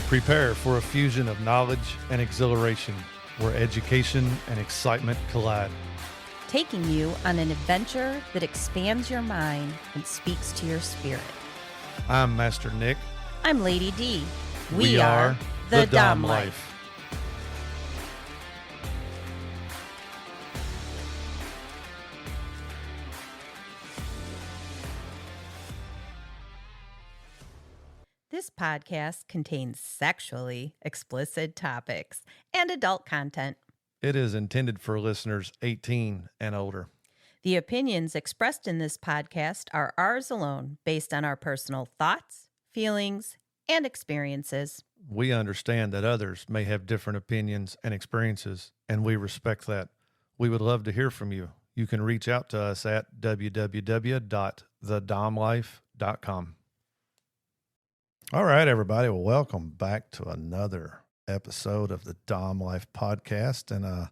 Prepare for a fusion of knowledge and exhilaration where education and excitement collide. Taking you on an adventure that expands your mind and speaks to your spirit. I'm Master Nick. I'm Lady D. We are the Dom Life. This podcast contains sexually explicit topics and adult content. It is intended for listeners 18 and older. The opinions expressed in this podcast are ours alone, based on our personal thoughts, feelings, and experiences. We understand that others may have different opinions and experiences, and we respect that. We would love to hear from you. You can reach out to us at www.thedomlife.com. All right, everybody. Well, welcome back to another episode of the Dom Life podcast. And I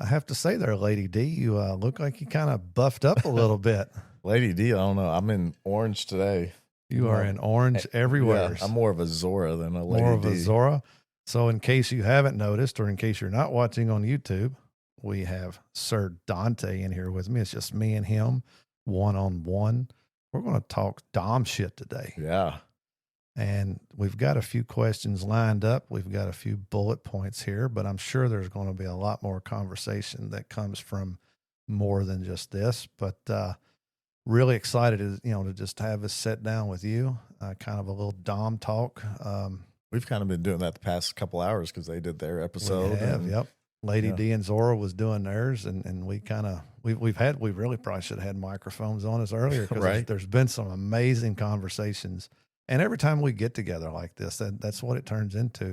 have to say there, Lady D, you look like you kind of buffed up a little bit. Lady D, I don't know. I'm in orange today. You are in orange everywhere. Yeah, I'm more of a Zorra than a Lady D. More of a Zorra. So in case you haven't noticed, or in case you're not watching on YouTube, we have Sir Dante in here with me. It's just me and him, one-on-one. We're going to talk Dom shit today. Yeah. And we've got a few questions lined up. We've got a few bullet points here, but I'm sure there's going to be a lot more conversation that comes from more than just this. But really excited to just have us sit down with you, kind of a little Dom talk. We've kind of been doing that the past couple hours because they did their episode. We have, yep. Lady D and Zorra was doing theirs, and we really probably should have had microphones on us earlier because right. there's been some amazing conversations. And every time we get together like this, that's what it turns into.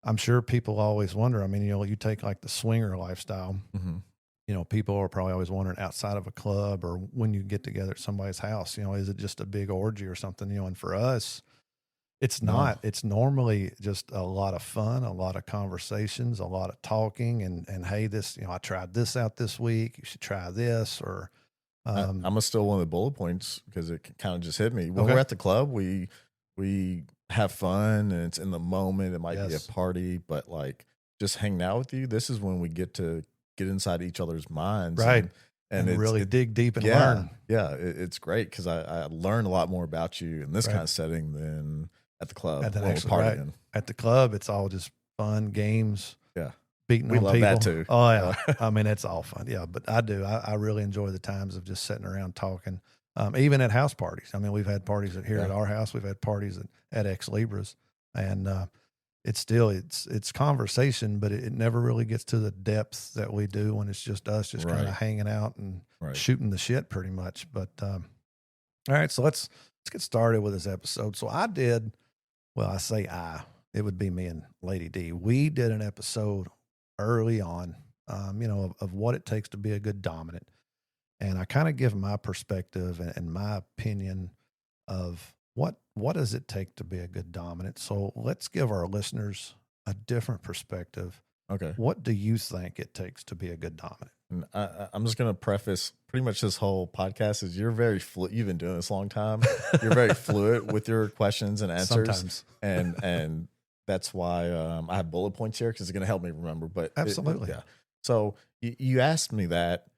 I'm sure people always wonder. I mean, you take like the swinger lifestyle. Mm-hmm. People are probably always wondering outside of a club or when you get together at somebody's house, is it just a big orgy or something? And for us, it's not. It's normally just a lot of fun, a lot of conversations, a lot of talking, and hey, this, I tried this out this week. You should try this, or. I'm gonna steal one of the bullet points because it kind of just hit me. When Okay. we're at the club, we have fun and it's in the moment. It might be a party, but like just hanging out with you, this is when we get to get inside each other's minds, right? And really dig deep and learn. Yeah, it's great because I learn a lot more about you in this Right. kind of setting than at the club. At the when we're partying. Right. At the club, it's all just fun games. Yeah. Beating We on love people. that too. Oh yeah. I mean, it's all fun. Yeah. But I do. I really enjoy the times of just sitting around talking. Even at house parties. I mean, we've had parties at our house. We've had parties at Ex Libras, and it's conversation, but it never really gets to the depth that we do when it's just us, just kind of hanging out and shooting the shit pretty much. But all right, so let's get started with this episode. So it would be me and Lady D. We did an episode early on, of what it takes to be a good dominant. And I kind of give my perspective and my opinion of what does it take to be a good dominant. So let's give our listeners a different perspective. Okay. What do you think it takes to be a good dominant? And I'm just going to preface pretty much this whole podcast is you're very you've been doing this a long time. You're very fluid with your questions and answers. Sometimes. And that's why I have bullet points here because it's going to help me remember. But absolutely. Yeah. So you asked me that,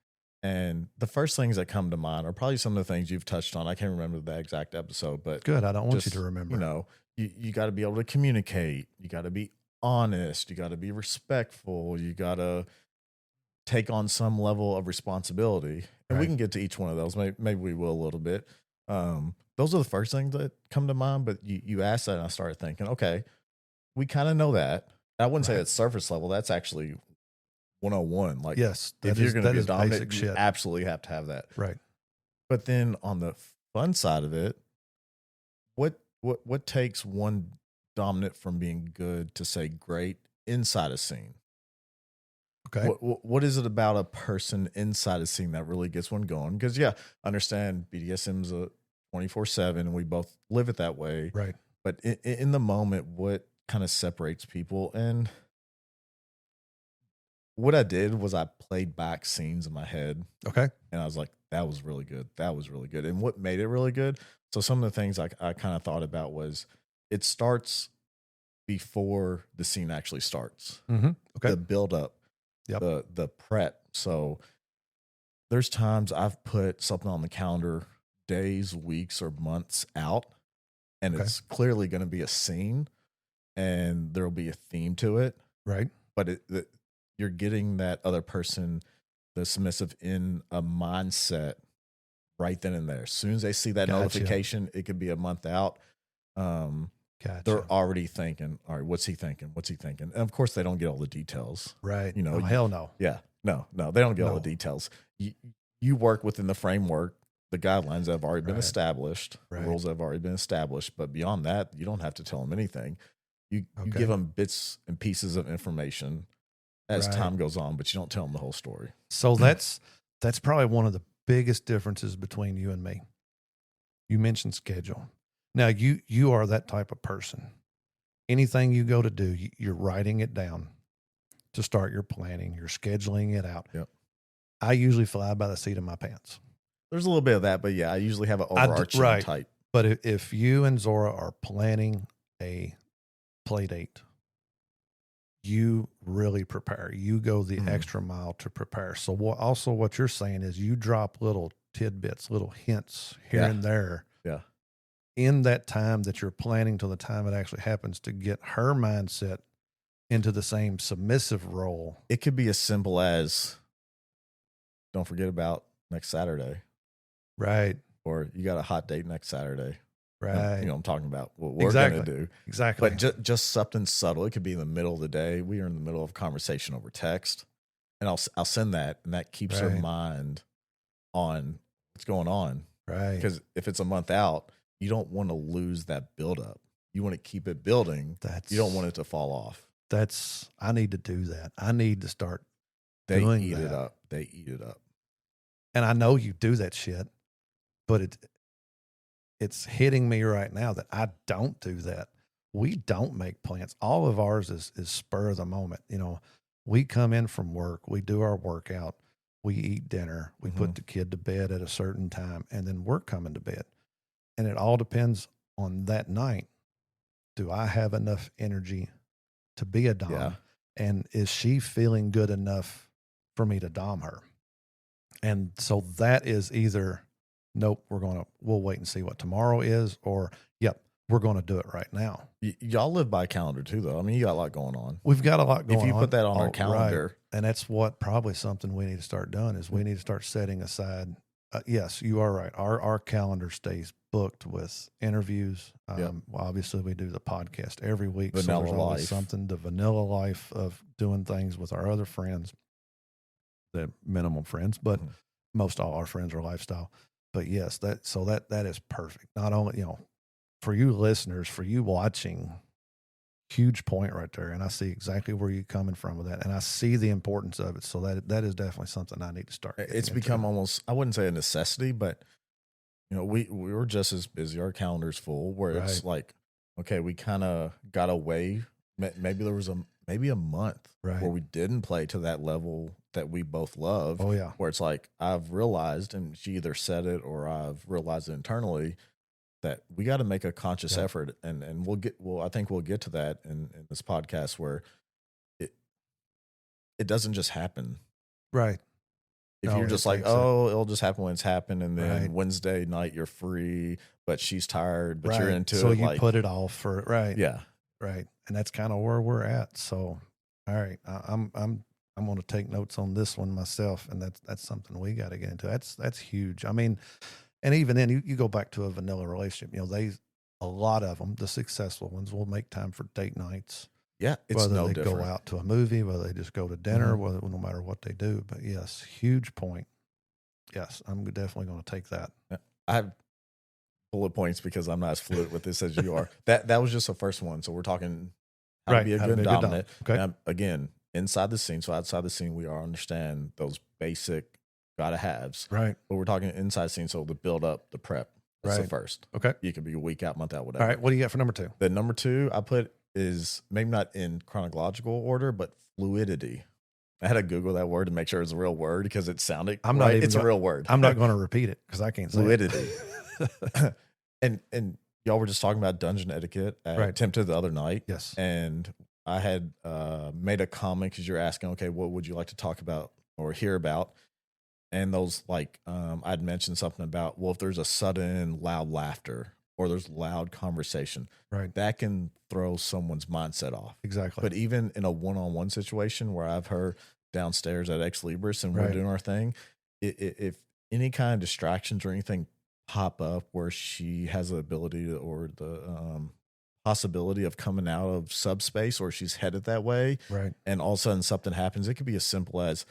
and the first things that come to mind are probably some of the things you've touched on. I can't remember the exact episode, but good. I don't want you to remember. You got to be able to communicate. You got to be honest. You got to be respectful. You got to take on some level of responsibility. And we can get to each one of those. Maybe we will a little bit. Those are the first things that come to mind. But you asked that, and I started thinking, okay, we kind of know that. I wouldn't say it's surface level. That's actually 101. Like, yes, if you're going to be a dominant, you shit. absolutely have to have that. Right. But then on the fun side of it, what takes one dominant from being good to say great inside a scene? Okay. What is it about a person inside a scene that really gets one going? Because I understand BDSM's a 24/7, and we both live it that way. Right. But in the moment, what kind of separates people? And what I did was I played back scenes in my head. Okay. And I was like, that was really good. That was really good. And what made it really good? So some of the things I kind of thought about was it starts before the scene actually starts. Mm-hmm. Okay. The buildup, Yep. the prep. So there's times I've put something on the calendar days, weeks, or months out, and Okay. it's clearly going to be a scene, and there'll be a theme to it. Right. But you're getting that other person, the submissive, in a mindset right then and there. As soon as they see that notification, it could be a month out. Gotcha. They're already thinking, all right, what's he thinking? What's he thinking? And of course, they don't get all the details. Right. You know, Oh, hell no. Yeah. No, they don't get all the details. You work within the framework, the guidelines that have already been established, the rules that have already been established. But beyond that, you don't have to tell them anything. You give them bits and pieces of information as time goes on, but you don't tell them the whole story. So that's probably one of the biggest differences between you and me. You mentioned schedule. Now you are that type of person. Anything you go to do, you're writing it down to start your planning. You're scheduling it out. Yep. I usually fly by the seat of my pants. There's a little bit of that, but yeah, I usually have an overarching type. But if you and Zorra are planning a play date, you really prepare. You go the extra mile to prepare. So what you're saying is you drop little tidbits, little hints here and there. Yeah. In that time that you're planning till the time it actually happens to get her mindset into the same submissive role. It could be as simple as, don't forget about next Saturday. Right. Or you got a hot date next Saturday. Right. You know, I'm talking about what we're going to do. Exactly. But just something subtle. It could be in the middle of the day. We are in the middle of a conversation over text, and I'll send that, and that keeps her mind on what's going on. Right. Because if it's a month out, you don't want to lose that buildup. You want to keep it building. You don't want it to fall off. I need to do that. I need to start They doing eat that. it up. They eat it up. And I know you do that shit, but it's hitting me right now that I don't do that. We don't make plans. All of ours is spur of the moment. You know, we come in from work, we do our workout, we eat dinner, we put the kid to bed at a certain time, and then we're coming to bed. And it all depends on that night. Do I have enough energy to be a dom? Yeah. And is she feeling good enough for me to dom her? And so that is either, nope, we'll wait and see what tomorrow is, or, yep, we're going to do it right now. Y'all live by calendar too, though. I mean, you got a lot going on. We've got a lot going on. If you put that on our calendar. Right. And that's what probably something we need to start doing is we need to start setting aside. Yes, you are right. Our calendar stays booked with interviews. Well, obviously we do the podcast every week. Vanilla so there's always life. something, the vanilla life of doing things with our other friends, the minimum friends, but most all our friends are lifestyle. But yes, that is perfect. Not only, for you listeners, for you watching, huge point right there. And I see exactly where you're coming from with that. And I see the importance of it. So that is definitely something I need to start. It's become almost, I wouldn't say a necessity, but we were just as busy. Our calendar's full where it's like, okay, we kind of got away. Maybe there was maybe a month where we didn't play to that level that we both love. Oh yeah. Where it's like, I've realized, and she either said it or I've realized it internally, that we got to make a conscious effort, and I think we'll get to that in this podcast where it doesn't just happen. Right. If you're just like, it'll just happen when it's happened, and then Wednesday night you're free, but she's tired, but you're into it. So you put it off for Yeah. Right. And that's kind of where we're at. So, all right, I'm going to take notes on this one myself, and that's something we got to get into. That's huge. I mean, and even then, you go back to a vanilla relationship. A lot of them, the successful ones, will make time for date nights. Yeah, it's whether no they different. go out to a movie, whether they just go to dinner, no matter what they do. But yes, huge point. Yes, I'm definitely going to take that. I have bullet points because I'm not as fluid with this as you are. That was just the first one. So we're talking how to be a good dominant. Okay. And again, inside the scene. So outside the scene, we all understand those basic gotta haves. Right. But we're talking inside scene. So the build up, the prep. That's the first. Okay. You could be a week out, month out, whatever. All right. What do you got for number 2? The number 2 I put is maybe not in chronological order, but fluidity. I had to Google that word to make sure it's a real word because it sounded it's a real word. I'm not going to repeat it because I can't say fluidity. it. and y'all were just talking about dungeon etiquette at Tempted the other night. Yes. And I had made a comment because you're asking, okay, what would you like to talk about or hear about? And those, like, I'd mentioned something about, well, if there's a sudden loud laughter or there's loud conversation, that can throw someone's mindset off. Exactly. But even in a one-on-one situation where I've heard downstairs at Ex Libris and we're doing our thing, if any kind of distractions or anything pop up where she has the ability to, or the possibility of coming out of subspace, or she's headed that way, and all of a sudden something happens, it could be as simple as,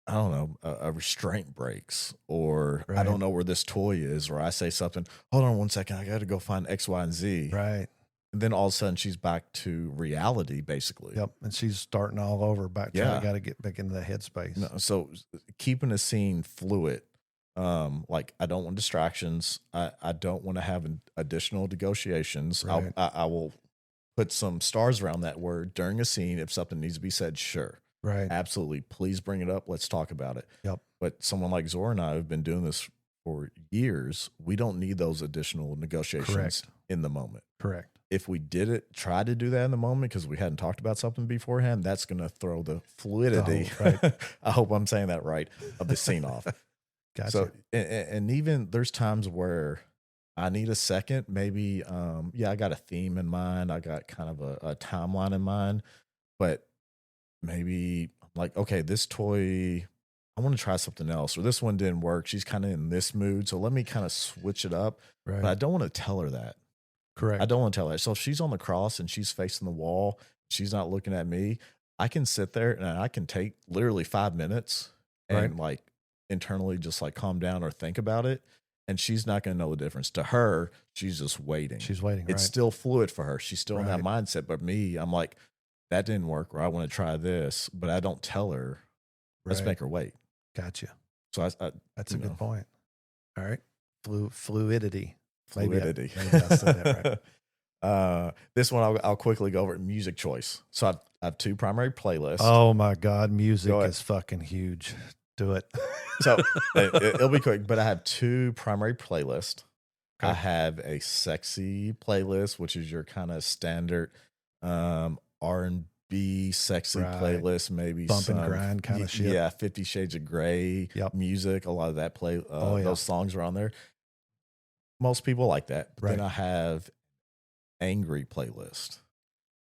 I don't know, a restraint breaks, or I don't know where this toy is, or I say something, hold on 1 second, I got to go find X, Y, and Z. Right. And then all of a sudden she's back to reality, basically. Yep. And she's starting all over back to, I got to get back into the headspace. No, so keeping a scene fluid. Like, I don't want distractions. I don't want to have additional negotiations. I will put some stars around that word during a scene. If something needs to be said, sure. Right. Absolutely. Please bring it up. Let's talk about it. Yep. But someone like Zorra and I have been doing this for years. We don't need those additional negotiations in the moment. Correct. If we try to do that in the moment because we hadn't talked about something beforehand, that's going to throw the fluidity. I hope I'm saying that right, of the scene off. Gotcha. So, and even there's times where I need a second, maybe, I got a theme in mind. I got kind of a timeline in mind, but maybe I'm like, okay, this toy, I want to try something else, or this one didn't work. She's kind of in this mood. So let me kind of switch it up, but I don't want to tell her that. Correct. I don't want to tell her. So if she's on the cross and she's facing the wall, she's not looking at me, I can sit there and I can take literally 5 minutes and like internally just like calm down or think about it. And she's not going to know the difference. To her, she's just waiting. She's waiting. It's still fluid for her. She's still in that mindset. But me, I'm like, that didn't work, or I want to try this, but I don't tell her. Let's make her wait. Gotcha. So that's a good point. All right. Fluidity. Fluidity. Maybe I said that right. This one I'll quickly go over. Music choice. So I have 2 primary playlists. Oh my God, music is fucking huge. Do it. So it'll be quick, but I have 2 primary playlists. I have a sexy playlist, which is your kind of standard R&B sexy playlist, maybe bump and grind kind of shit. Yeah, 50 Shades of Grey music. A lot of that those songs are on there. Most people like that. But then I have angry playlist.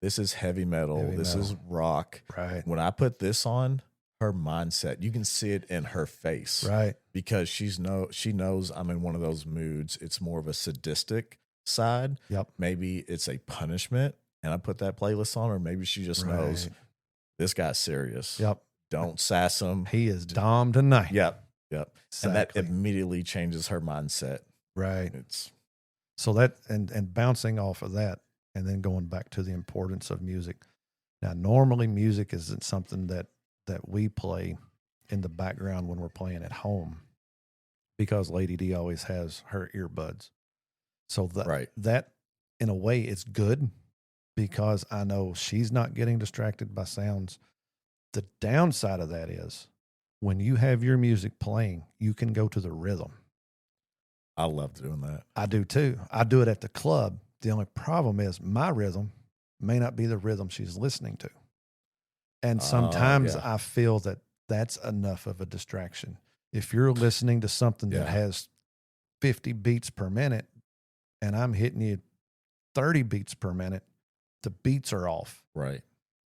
This is heavy metal. This is rock. Right. When I put this on, her mindset, you can see it in her face. Right. Because she knows I'm in one of those moods. It's more of a sadistic side. Yep. Maybe it's a punishment and I put that playlist on, or maybe she just knows this guy's serious. Yep. Don't sass him. He is Dom tonight. Yep. Exactly. And that immediately changes her mindset. Right. It's so that and bouncing off of that and then going back to the importance of music. Now, normally music isn't something that we play in the background when we're playing at home because Lady D always has her earbuds. So that in a way it's good because I know she's not getting distracted by sounds. The downside of that is when you have your music playing, you can go to the rhythm. I love doing that. I do too. I do it at the club. The only problem is my rhythm may not be the rhythm she's listening to. And sometimes I feel that that's enough of a distraction. If you're listening to something that has 50 beats per minute and I'm hitting you 30 beats per minute, the beats are off. Right.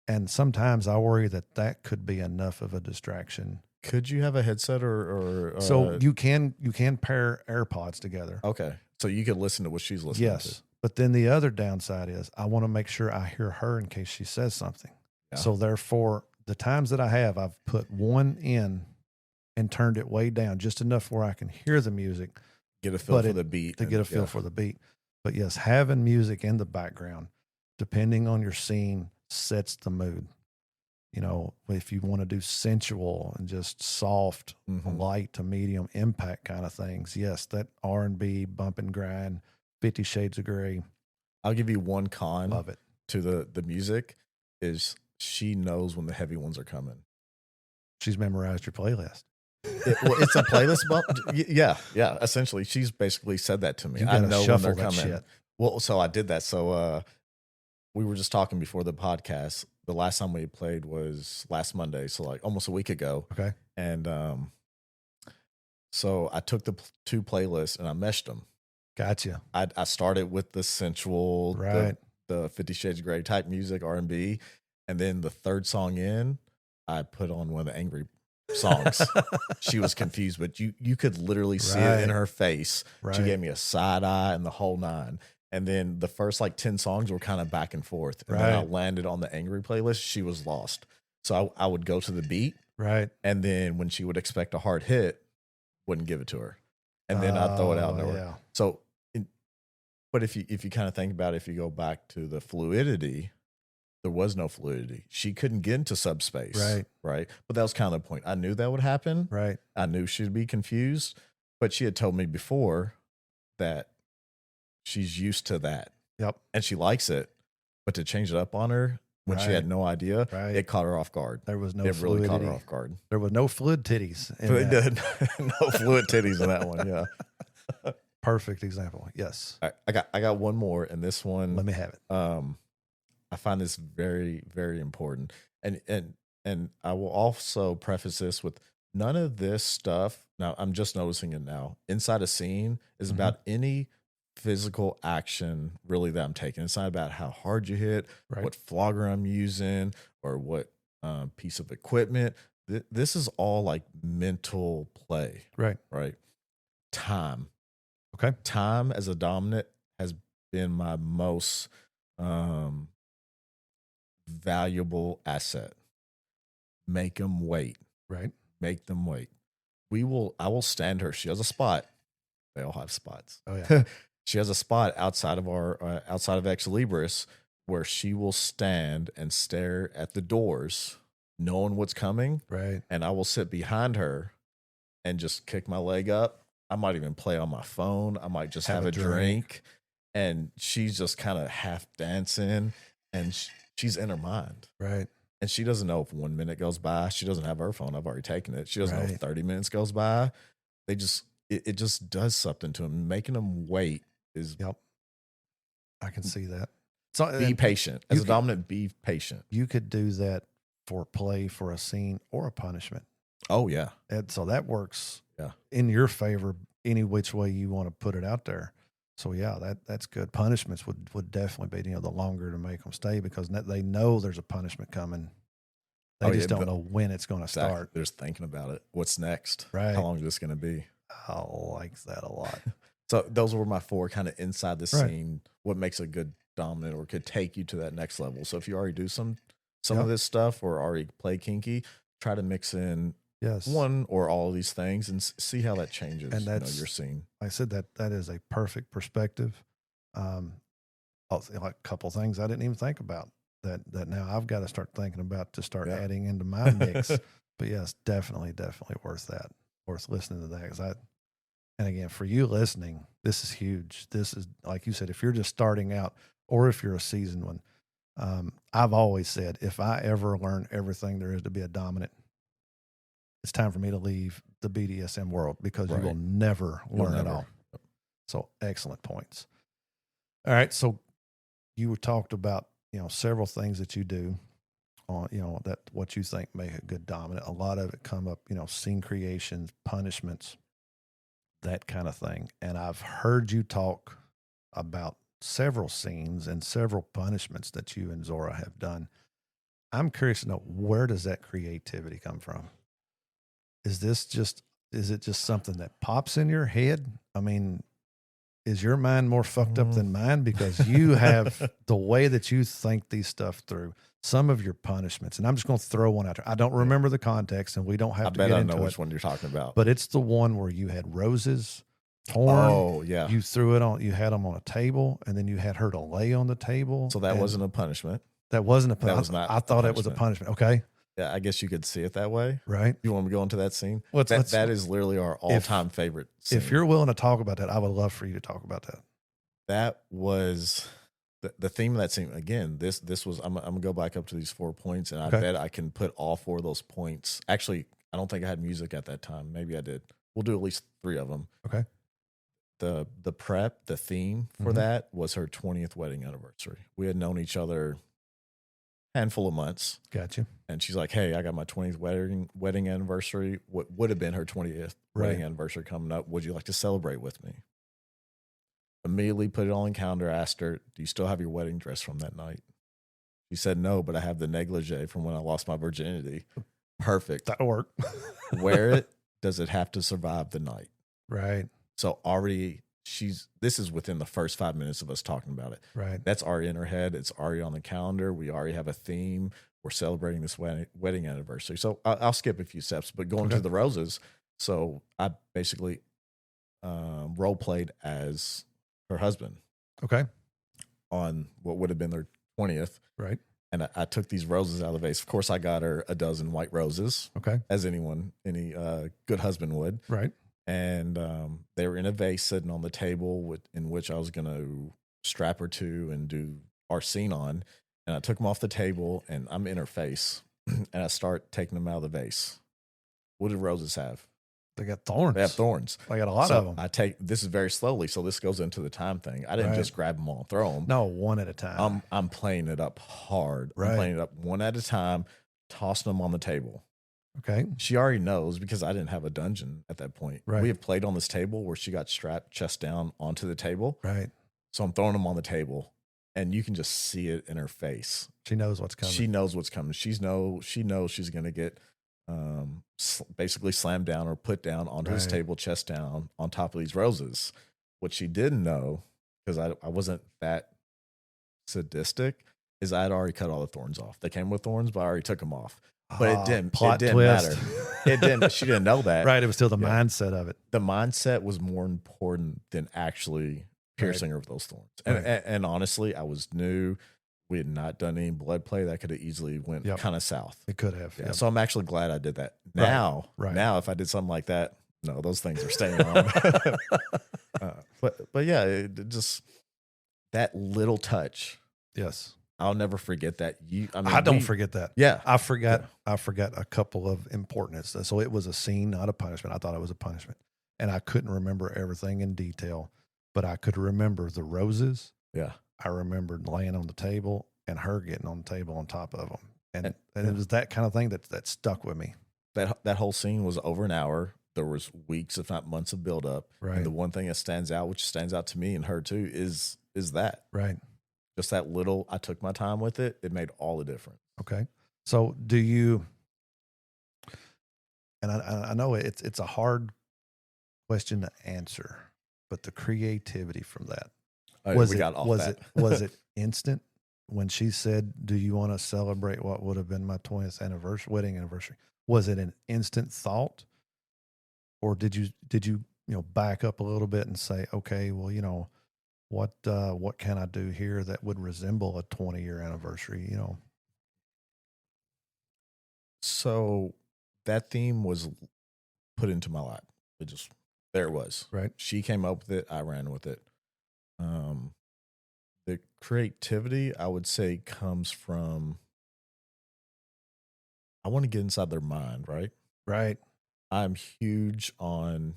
And sometimes I worry that could be enough of a distraction. Could you have a headset or so you can pair AirPods together. Okay. So you could listen to what she's listening to. Yes. But then the other downside is I want to make sure I hear her in case she says something. Yeah. So therefore, the times that I've put one in and turned it way down just enough where I can hear the music. Get a feel for the beat. To get a feel for the beat. But yes, having music in the background, depending on your scene, sets the mood. You know, if you want to do sensual and just soft, light to medium impact kind of things, yes, that R&B, bump and grind, 50 Shades of Grey. I'll give you one con Love it. To the music is she knows when the heavy ones are coming. She's memorized your playlist. It's a playlist bump. Yeah. Essentially, she's basically said that to me. You I gotta know when shuffle they're that coming. shit. Well, so I did that. So we were just talking before the podcast. The last time we played was last Monday, so like almost a week ago. Okay. And so I took the two playlists and I meshed them. Gotcha. I started with the sensual, Right. the 50 Shades of Grey type music, R&B, and then the third song in, I put on one of the angry songs. She was confused, but you could literally see it in her face. Right. She gave me a side eye and the whole nine. And then the first like 10 songs were kind of back and forth. And then I landed on the angry playlist. She was lost. So I would go to the beat. Right. And then when she would expect a hard hit, wouldn't give it to her. And then I'd throw it out nowhere. Yeah. So, but if you kind of think about it, if you go back to the fluidity, there was no fluidity. She couldn't get into subspace. Right. But that was kind of the point. I knew that would happen. Right. I knew she'd be confused, but she had told me before that she's used to that. Yep. And she likes it. But to change it up on her when she had no idea, it caught her off guard. There was no It fluidity. really caught her off guard. There was no fluid titties. It did. No fluid titties in that one. Yeah. Perfect example. Yes. All right, I got one more, and this one, Let me have it. I find this very, very important. And I will also preface this with none of this stuff. Now I'm just noticing it now. Inside a scene is about any physical action really that I'm taking. It's not about how hard you hit, what flogger I'm using, or what piece of equipment. This is all like mental play. Right. Time. Okay. Time as a dominant has been my most valuable asset. Make them wait. Right. Make them wait. I will stand her. She has a spot. They all have spots. Oh yeah. She has a spot outside of Ex Libris where she will stand and stare at the doors, knowing what's coming. Right. And I will sit behind her and just kick my leg up. I might even play on my phone. I might just have a drink. And she's just kind of half dancing, and she's in her mind. Right. And she doesn't know if 1 minute goes by. She doesn't have her phone. I've already taken it. She doesn't know if 30 minutes goes by. It just does something to them. Making them wait is. Yep. I can see that. So be patient. As a dominant, be patient. You could do that for play, for a scene, or a punishment. Oh yeah. And so that works in your favor any which way you want to put it out there. So yeah, that's good. Punishments would definitely be, the longer to make them stay, because they know there's a punishment coming. They just don't know when it's going to start. They're just thinking about it. What's next? Right. How long is this going to be? I like that a lot. So those were my four kind of inside the scene. What makes a good dominant or could take you to that next level. So if you already do some of this stuff or already play kinky, try to mix in one or all of these things and see how that changes and that's, your scene. I said that is a perfect perspective. A couple things I didn't even think about that now I've got to start thinking about to start adding into my mix. But yes, definitely worth that. Worth listening to that. And again, for you listening, this is huge. This is, like you said, if you're just starting out or if you're a seasoned one, I've always said, if I ever learn everything there is to be a dominant, it's time for me to leave the BDSM world, because you will never learn it all. So excellent points. All right. So you talked about, several things that you do on, that what you think make a good dominant. A lot of it come up, scene creations, punishments, that kind of thing. And I've heard you talk about several scenes and several punishments that you and Zorra have done. I'm curious to know, where does that creativity come from? Is it just something that pops in your head? I mean, is your mind more fucked up than mine? Because you have the way that you think these stuff through. Some of your punishments, and I'm just going to throw one out there. I don't remember the context, and we don't have to get into it. I know which one you're talking about. But it's the one where you had roses torn. Oh, yeah. You threw it on, you had them on a table, and then you had her to lay on the table. So that wasn't a punishment. That wasn't a punishment. That was not. I thought it was a punishment. Okay. Yeah, I guess you could see it that way. Right. You want me to go into that scene? That is literally our all-time favorite scene. If you're willing to talk about that, I would love for you to talk about that. That was the theme of that scene. Again, this was, I'm going to go back up to these 4 points, and I bet I can put all four of those points. Actually, I don't think I had music at that time. Maybe I did. We'll do at least 3 of them. Okay. The theme for that was her 20th wedding anniversary. We had known each other handful of months. Gotcha. And she's like, hey, I got my 20th wedding anniversary. What would have been her 20th wedding anniversary coming up. Would you like to celebrate with me? Immediately put it on the calendar, asked her, do you still have your wedding dress from that night? She said, no, but I have the negligee from when I lost my virginity. Perfect. That'll work. Wear it. Does it have to survive the night? Right. So already this is within the first 5 minutes of us talking about it. Right. That's already in her head. It's already on the calendar. We already have a theme. We're celebrating this wedding anniversary. So I'll skip a few steps, but going to the roses. So I basically role played as her husband. Okay. On what would have been their 20th. Right. And I took these roses out of the vase. Of course, I got her a dozen white roses. Okay. As any good husband would. Right. And they were in a vase sitting on the table in which I was going to strap her to and do our scene on. And I took them off the table, and I'm in her face, and I start taking them out of the vase. What do roses have? They got thorns. They have thorns. They got a lot of them. I take this is very slowly, so this goes into the time thing. I didn't just grab them all and throw them. No, one at a time. I'm playing it up hard. Right. I'm playing it up one at a time, tossing them on the table. Okay. She already knows because I didn't have a dungeon at that point. Right. We have played on this table where she got strapped chest down onto the table. Right. So I'm throwing them on the table, and you can just see it in her face. She knows what's coming. She knows what's coming. She knows she's going to get basically slammed down or put down onto this table, chest down, on top of these roses. What she didn't know, because I wasn't that sadistic, is I had already cut all the thorns off. They came with thorns, but I already took them off. But it didn't matter. It didn't. She didn't know that. Right. It was still the mindset of it. The mindset was more important than actually piercing her with those thorns. And honestly, I was new. We had not done any blood play. That could have easily went kind of south. It could have. Yeah. So I'm actually glad I did that. Now, if I did something like that, no, those things are staying on. But yeah, it just that little touch. Yes. I'll never forget that. I don't forget that. Yeah. I forgot a couple of importance. So it was a scene, not a punishment. I thought it was a punishment. And I couldn't remember everything in detail, but I could remember the roses. Yeah. I remembered laying on the table and her getting on the table on top of them. And it was that kind of thing that stuck with me. That whole scene was over an hour. There was weeks, if not months, of buildup. Right. And the one thing that stands out, which stands out to me and her too, is that. Right. Just that little, I took my time with it. It made all the difference. Okay. So do you, and I know it's a hard question to answer, but the creativity from that, was it instant when she said, do you want to celebrate what would have been my 20th wedding anniversary? Was it an instant thought, or did you back up a little bit and say, okay, well, what can I do here that would resemble a 20-year anniversary, So that theme was put into my lap. There it was. Right. She came up with it. I ran with it. The creativity, I would say, comes from, I want to get inside their mind, right? Right. I'm huge on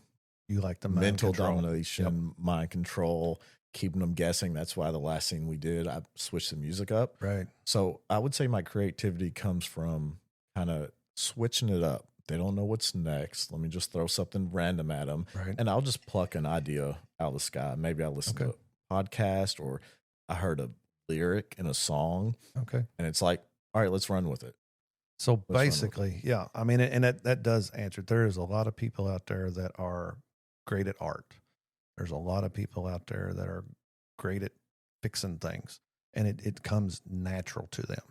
you like the mental control. domination, mind control, keeping them guessing. That's why the last scene we did, I switched the music up. Right. So I would say my creativity comes from kind of switching it up. They don't know what's next. Let me just throw something random at them. Right. And I'll just pluck an idea out of the sky. Maybe I listen to a podcast, or I heard a lyric in a song. Okay. And it's like, all right, let's run with it. So basically, yeah. I mean, and that does answer. There is a lot of people out there that are great at art. There's a lot of people out there that are great at fixing things, and it comes natural to them.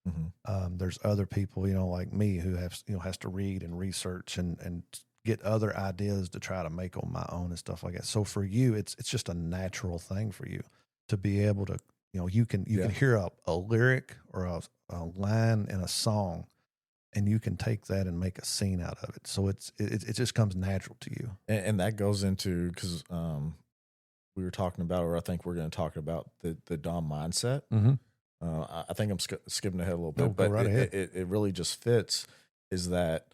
Mm-hmm. There's other people, like me, who has to read and research and get other ideas to try to make on my own and stuff like that. So for you, it's just a natural thing for you to be able to, you can hear a lyric or a line in a song, and you can take that and make a scene out of it. So it just comes natural to you. And that goes into, because we were talking about, or I think we're going to talk about the Dom mindset. Mm-hmm. I think I'm skipping ahead a little bit, but it really just fits, is that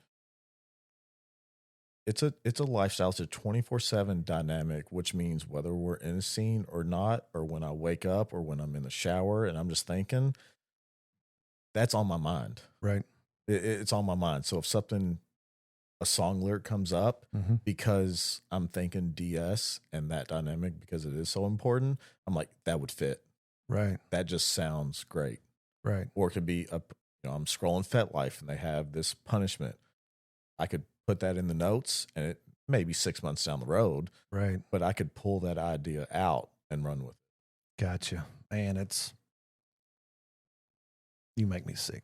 it's a lifestyle. It's a 24/7 dynamic, which means whether we're in a scene or not, or when I wake up or when I'm in the shower and I'm just thinking, that's on my mind. Right. It's on my mind. So if a song lyric comes up because I'm thinking DS and that dynamic, because it is so important, I'm like, that would fit. Right. That just sounds great. Right. Or it could be I'm scrolling FetLife and they have this punishment. I could put that in the notes and it may be 6 months down the road. Right. But I could pull that idea out and run with it. Gotcha. Man, you make me sick.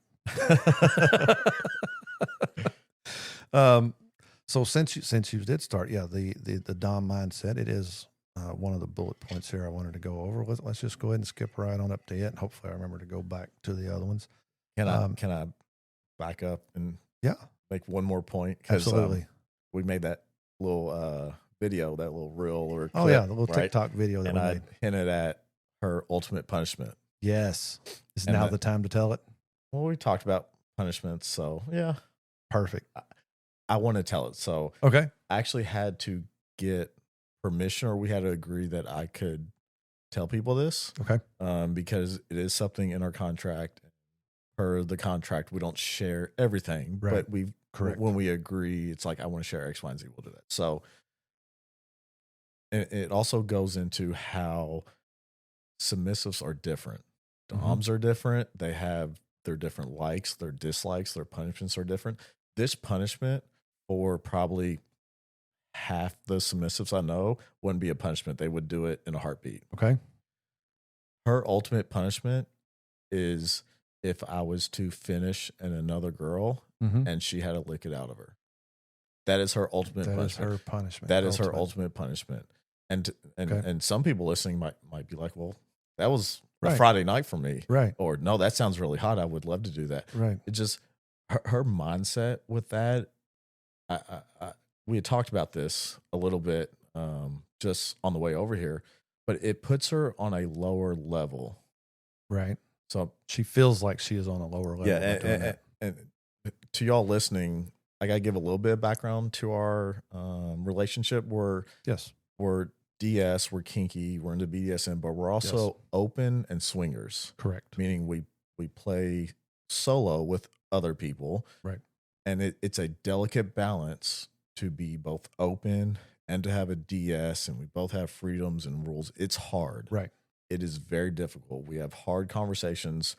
So since you did start, the Dom mindset, it is one of the bullet points here I wanted to go over. Let's just go ahead and skip right on up to it, and hopefully I remember to go back to the other ones. Can I back up and make one more point? Absolutely. We made that little video, that little reel or clip, the little TikTok video that and we I made. hinted at her ultimate punishment. Yes. Is now the time to tell it? Well, we talked about punishments, so yeah. Perfect. I want to tell it. So okay. I actually had to get permission, or we had to agree that I could tell people this. Okay. Because it is something in our contract. Per the contract, we don't share everything, right. but when we agree, it's like, I want to share X, Y, and Z, we'll do that. So it also goes into how submissives are different. Doms are different. They have their different likes, their dislikes, their punishments are different. This punishment for probably half the submissives I know wouldn't be a punishment. They would do it in a heartbeat. Okay. Her ultimate punishment is if I was to finish in another girl and she had to lick it out of her. That is her ultimate punishment. That is her punishment. That is her ultimate punishment. And some people listening might be like, well, that was a Friday night for me. Right. Or no, that sounds really hot. I would love to do that. Right. It just, her mindset with that, we had talked about this a little bit just on the way over here, but it puts her on a lower level. Right. So she feels like she is on a lower level. Yeah. And to y'all listening, I got to give a little bit of background to our relationship. We're DS, we're kinky, we're into BDSM, but we're also open and swingers. Correct. Meaning we play solo with other people. Right. And it's a delicate balance to be both open and to have a DS, and we both have freedoms and rules. It's hard. Right. It is very difficult. We have hard conversations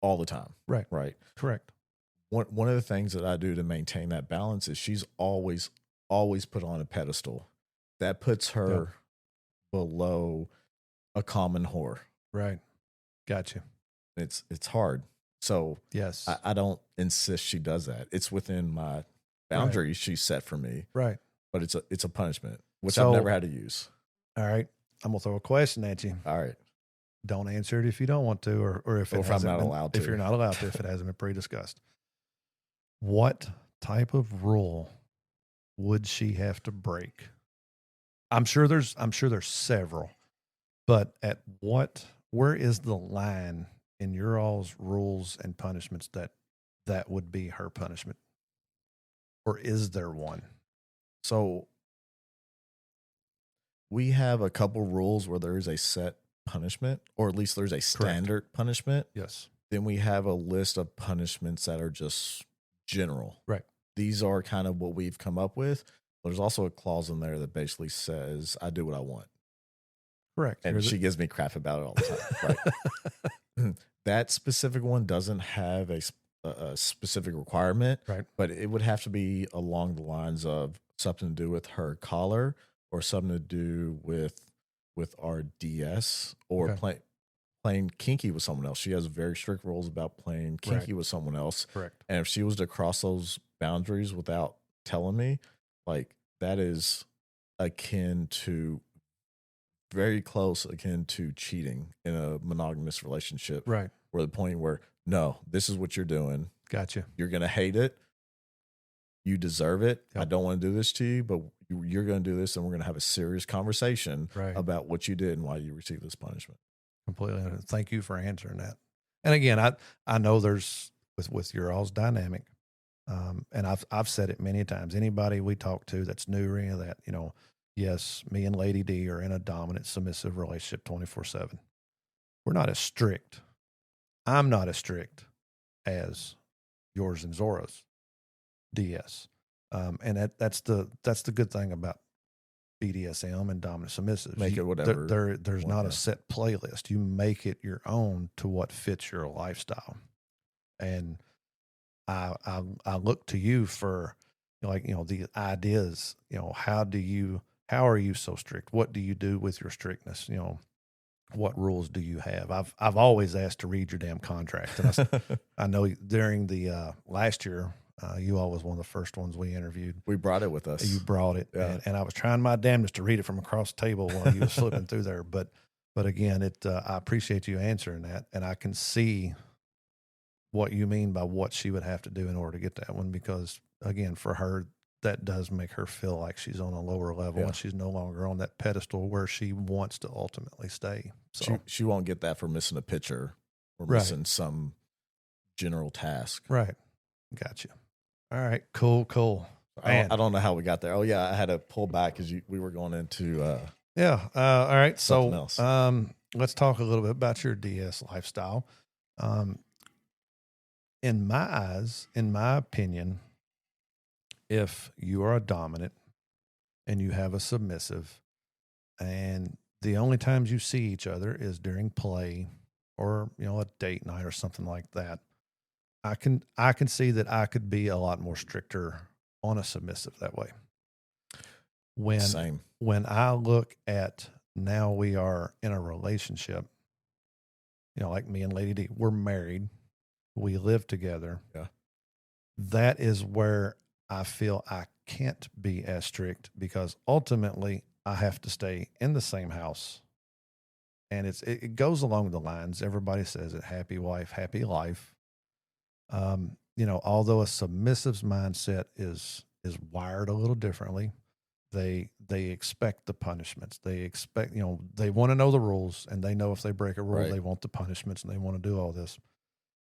all the time. Right. Right. Correct. One of the things that I do to maintain that balance is she's always put on a pedestal. That puts her below a common whore. Right. Gotcha. It's hard. So yes, I don't insist she does that. It's within my boundaries she set for me. Right. But it's a punishment, which I've never had to use. All right. I'm going to throw a question at you. All right. Don't answer it if you don't want to, or if I'm not allowed to. If you're not allowed to, if it hasn't been pre-discussed. What type of rule would she have to break? I'm sure there's several, but where is the line in your all's rules and punishments that would be her punishment? Or is there one? So we have a couple rules where there is a set punishment, or at least there's a standard punishment. Yes. Then we have a list of punishments that are just general. Right. These are kind of what we've come up with. There's also a clause in there that basically says, I do what I want. Correct. And she gives me crap about it all the time. Right. That specific one doesn't have a specific requirement. Right. But it would have to be along the lines of something to do with her collar, or something to do with our DS, or playing kinky with someone else. She has very strict rules about playing kinky with someone else. Correct. And if she was to cross those boundaries without telling me, like, that is very close akin to cheating in a monogamous relationship. Right. Where the point where, no, this is what you're doing. Gotcha. You're going to hate it. You deserve it. Yep. I don't want to do this to you, but you're going to do this, and we're going to have a serious conversation about what you did and why you received this punishment. Completely. Thank you for answering that. And again, I know there's with your all's dynamic, And I've said it many times. Anybody we talk to that's new or any of that, yes, me and Lady D are in a dominant submissive relationship 24/7. We're not as strict. I'm not as strict as yours and Zorra's DS. And that's the good thing about BDSM and dominant submissive. Make it whatever. There's not a set playlist. You make it your own to what fits your lifestyle. And I look to you for the ideas. How are you so strict? What do you do with your strictness? What rules do you have? I've always asked to read your damn contract, and I know during the last year, you all was one of the first ones we interviewed. We brought it with us. You brought it, and I was trying my damnedest to read it from across the table while you were slipping through there. But again, I appreciate you answering that, and I can see what you mean by what she would have to do in order to get that one, because again, for her, that does make her feel like she's on a lower level and she's no longer on that pedestal where she wants to ultimately stay. So she won't get that for missing a picture or missing some general task. Right. Gotcha. All right. Cool. I don't know how we got there. Oh yeah. I had to pull back because we were going into, all right. So, else. Let's talk a little bit about your DS lifestyle. In my eyes, in my opinion, if you are a dominant and you have a submissive, and the only times you see each other is during play or a date night or something like that, I can see that I could be a lot more stricter on a submissive that way. When I look at now we are in a relationship, like me and Lady D, we're married, we live together. Yeah. That is where I feel I can't be as strict, because ultimately I have to stay in the same house. And it goes along the lines, everybody says it, happy wife, happy life. Although a submissive's mindset is wired a little differently, they expect the punishments. They expect, they want to know the rules, and they know if they break a rule, they want the punishments, and they want to do all this.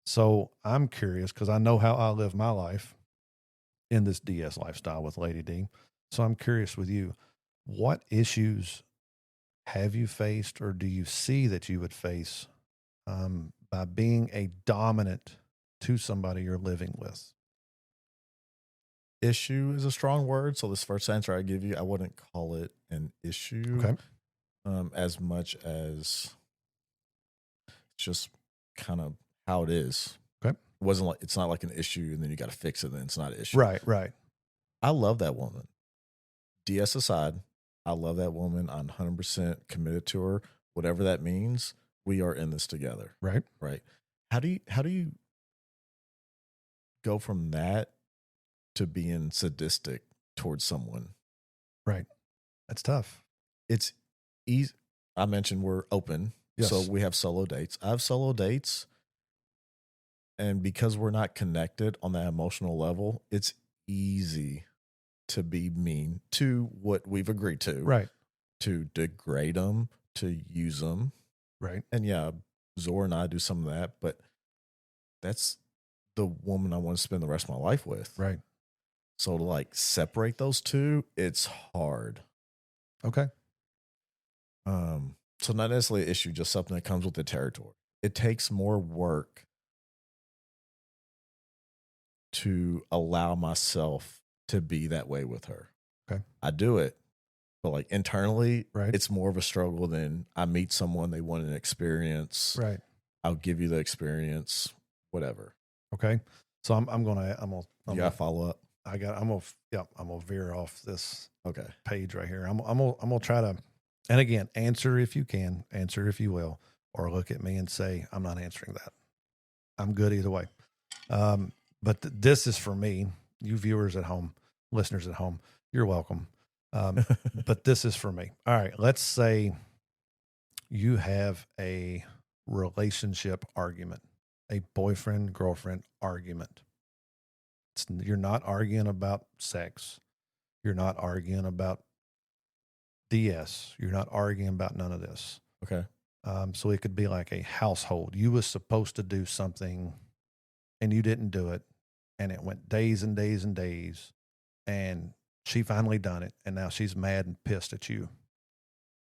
So I'm curious, because I know how I live my life in this DS lifestyle with Lady D. So I'm curious with you, what issues have you faced, or do you see that you would face by being a dominant to somebody you're living with? Issue is a strong word. So this first answer I give you, I wouldn't call it an issue. Okay. As much as just kind of how it is. Okay. It's not like an issue and then you got to fix it and then it's not an issue. Right. I love that woman. DS aside, I love that woman. I'm 100% committed to her. Whatever that means, we are in this together. Right. How do you go from that to being sadistic towards someone? Right. That's tough. It's easy. I mentioned we're open. Yes. So we have solo dates. I have solo dates. And because we're not connected on that emotional level, it's easy to be mean to what we've agreed to. Right. To degrade them, to use them. Right. And yeah, Zorra and I do some of that, but that's the woman I want to spend the rest of my life with. Right. So to separate those two, it's hard. Okay. So not necessarily an issue, just something that comes with the territory. It takes more work to allow myself to be that way with her. Okay. I do it, but internally, right, it's more of a struggle than I meet someone, they want an experience. Right. I'll give you the experience, whatever. Okay. So I'm gonna you gotta follow up. I'm gonna veer off this page right here. I'm gonna try to, and again, answer if you can, answer if you will, or look at me and say, I'm not answering that. I'm good either way. But this is for me, you viewers at home, listeners at home, you're welcome. But this is for me. All right. Let's say you have a relationship argument, a boyfriend, girlfriend argument. You're not arguing about sex. You're not arguing about DS. You're not arguing about none of this. Okay. So it could be like a household. You was supposed to do something and you didn't do it. and it went days and days and days, and she finally done it, and now she's mad and pissed at you,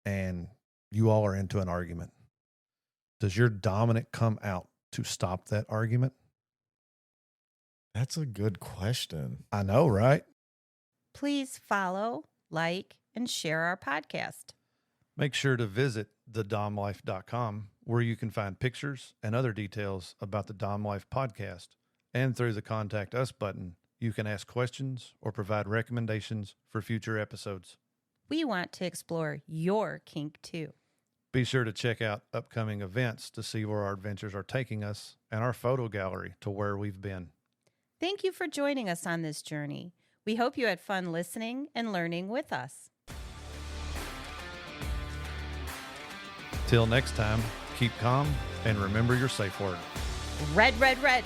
and you all are into an argument. Does your dominant come out to stop that argument? That's a good question. I know, right? Please follow, like, and share our podcast. Make sure to visit thedomlife.com, where you can find pictures and other details about the Dom Life podcast. And through the Contact Us button, you can ask questions or provide recommendations for future episodes. We want to explore your kink too. Be sure to check out upcoming events to see where our adventures are taking us, and our photo gallery to where we've been. Thank you for joining us on this journey. We hope you had fun listening and learning with us. Till next time, keep calm and remember your safe word. Red, red, red.